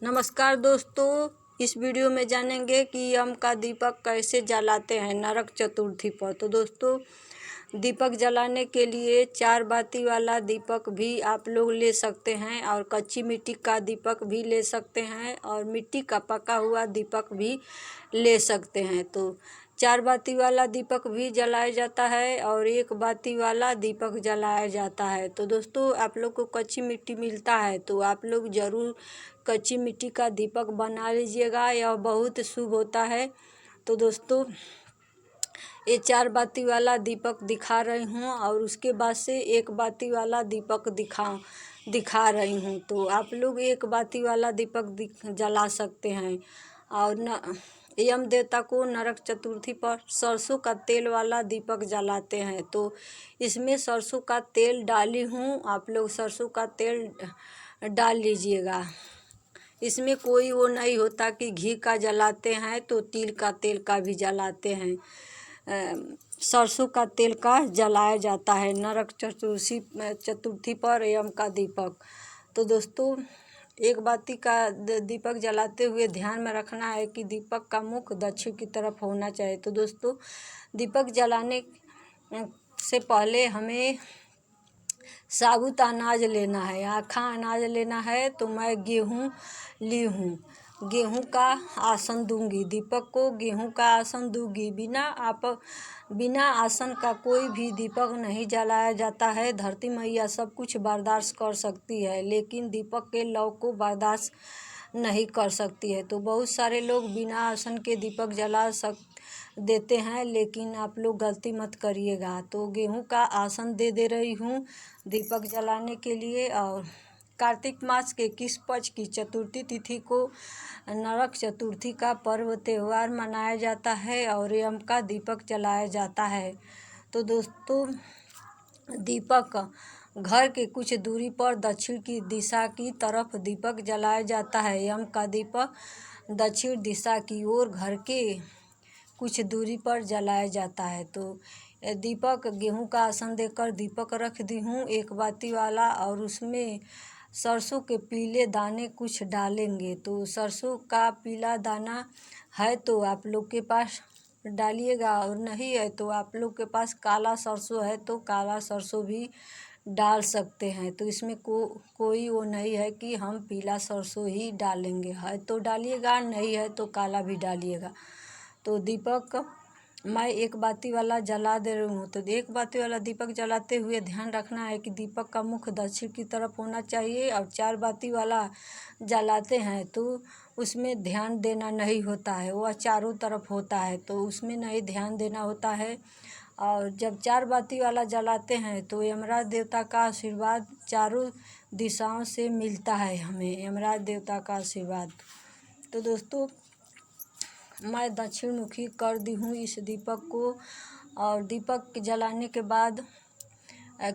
नमस्कार दोस्तों, इस वीडियो में जानेंगे कि यम का दीपक कैसे जलाते हैं नरक चतुर्थी पर। तो दोस्तों, दीपक जलाने के लिए 4 बाती वाला दीपक भी आप लोग ले सकते हैं और कच्ची मिट्टी का दीपक भी ले सकते हैं और मिट्टी का पका हुआ दीपक भी ले सकते हैं। तो 4 बाती वाला दीपक भी जलाया जाता है और 1 बाती वाला दीपक जलाया जाता है। तो दोस्तों, आप लोग को कच्ची मिट्टी मिलता है तो आप लोग ज़रूर कच्ची मिट्टी का दीपक बना लीजिएगा, यह बहुत शुभ होता है। तो दोस्तों, ये 4 बाती वाला दीपक दिखा रही हूँ और उसके बाद से 1 बाती वाला दीपक दिखा रही हूँ। तो आप लोग 1 बाती वाला दीपक जला सकते हैं। और यम देवता को नरक चतुर्थी पर सरसों का तेल वाला दीपक जलाते हैं। तो इसमें सरसों का तेल डाली हूँ, आप लोग सरसों का तेल डाल लीजिएगा। इसमें कोई वो नहीं होता कि घी का जलाते हैं तो तिल का तेल का भी जलाते हैं। सरसों का तेल का जलाया जाता है नरक चतुर्थी पर यम का दीपक। तो दोस्तों, 1 बाती का दीपक जलाते हुए ध्यान में रखना है कि दीपक का मुख दक्षिण की तरफ होना चाहिए। तो दोस्तों, दीपक जलाने से पहले हमें साबुत अनाज लेना है, आखा अनाज लेना है। तो मैं गेहूँ ली हूँ, गेहूँ का आसन दूंगी, दीपक को गेहूँ का आसन दूंगी। बिना आसन का कोई भी दीपक नहीं जलाया जाता है। धरती मैया सब कुछ बर्दाश्त कर सकती है, लेकिन दीपक के लौ को बर्दाश्त नहीं कर सकती है। तो बहुत सारे लोग बिना आसन के दीपक देते हैं, लेकिन आप लोग गलती मत करिएगा। तो गेहूं का आसन दे रही हूँ दीपक जलाने के लिए। और कार्तिक मास के किस पक्ष की चतुर्थी तिथि को नरक चतुर्थी का पर्व त्यौहार मनाया जाता है और यम का दीपक जलाया जाता है। तो दोस्तों, दीपक घर के कुछ दूरी पर दक्षिण की दिशा की तरफ दीपक जलाया जाता है। यम का दीपक दक्षिण दिशा की ओर घर के कुछ दूरी पर जलाया जाता है। तो दीपक गेहूं का आसन देकर दीपक रख दी हूँ 1 बाती वाला, और उसमें सरसों के पीले दाने कुछ डालेंगे। तो सरसों का पीला दाना है तो आप लोग के पास डालिएगा, और नहीं है तो आप लोग के पास काला सरसों है तो काला सरसों भी डाल सकते हैं। तो इसमें कोई वो नहीं है कि हम पीला सरसों ही डालेंगे, है तो डालिएगा, नहीं है तो काला भी डालिएगा। तो दीपक मैं 1 बाती वाला जला दे रही हूँ। तो 1 बाती वाला दीपक जलाते हुए ध्यान रखना है कि दीपक का मुख दक्षिण की तरफ होना चाहिए। और 4 बाती वाला जलाते हैं तो उसमें ध्यान देना नहीं होता है, वह चारों तरफ होता है, तो उसमें नहीं ध्यान देना होता है। और जब 4 बाती वाला जलाते हैं तो यमराज देवता का आशीर्वाद चारों दिशाओं से मिलता है हमें, यमराज देवता का आशीर्वाद। तो दोस्तों, मैं दक्षिण मुखी कर दी हूँ इस दीपक को। और दीपक जलाने के बाद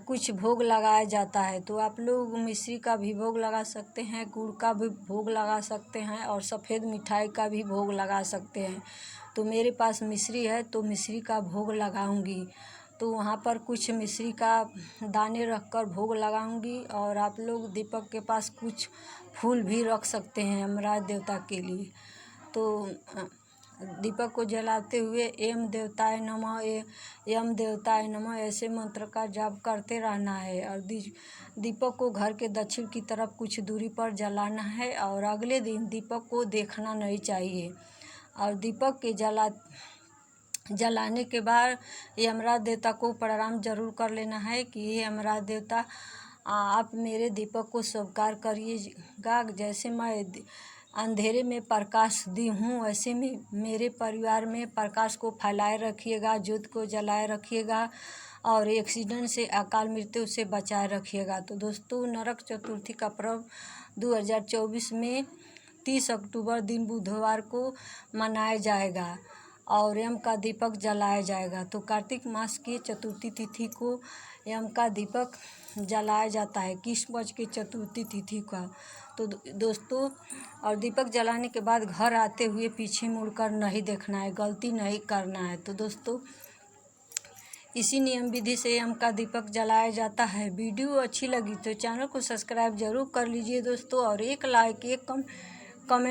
कुछ भोग लगाया जाता है। तो आप लोग मिश्री का भी भोग लगा सकते हैं, गुड़ का भी भोग लगा सकते हैं और सफ़ेद मिठाई का भी भोग लगा सकते हैं। तो मेरे पास मिश्री है तो मिश्री का भोग लगाऊंगी। तो वहाँ पर कुछ मिश्री का दाने रखकर भोग लगाऊंगी। और आप लोग दीपक के पास कुछ फूल भी रख सकते हैं यमराज देवता के लिए। तो दीपक को जलाते हुए एम देवताय नमः, यम देवताय नमः ऐसे मंत्र का जाप करते रहना है। और दीपक को घर के दक्षिण की तरफ कुछ दूरी पर जलाना है और अगले दिन दीपक को देखना नहीं चाहिए। और दीपक के जलाने के बाद यमराज देवता को प्रणाम जरूर कर लेना है कि ये यमराज देवता, आप मेरे दीपक को स्वीकार करिएगा। जैसे मैं अंधेरे में प्रकाश दी हूँ, वैसे में मेरे परिवार में प्रकाश को फैलाए रखिएगा, ज्योत को जलाए रखिएगा और एक्सीडेंट से, अकाल मृत्यु से बचाए रखिएगा। तो दोस्तों, नरक चतुर्थी का पर्व 2024 में 30 अक्टूबर दिन बुधवार को मनाया जाएगा और यम का दीपक जलाया जाएगा। तो कार्तिक मास की चतुर्थी तिथि को यम का दीपक जलाया जाता है, किस पक्ष की चतुर्थी तिथि का। तो दोस्तों, और दीपक जलाने के बाद घर आते हुए पीछे मुड़कर नहीं देखना है, गलती नहीं करना है। तो दोस्तों, इसी नियम विधि से यम का दीपक जलाया जाता है। वीडियो अच्छी लगी तो चैनल को सब्सक्राइब जरूर कर लीजिए दोस्तों, और एक लाइक एक कमेंट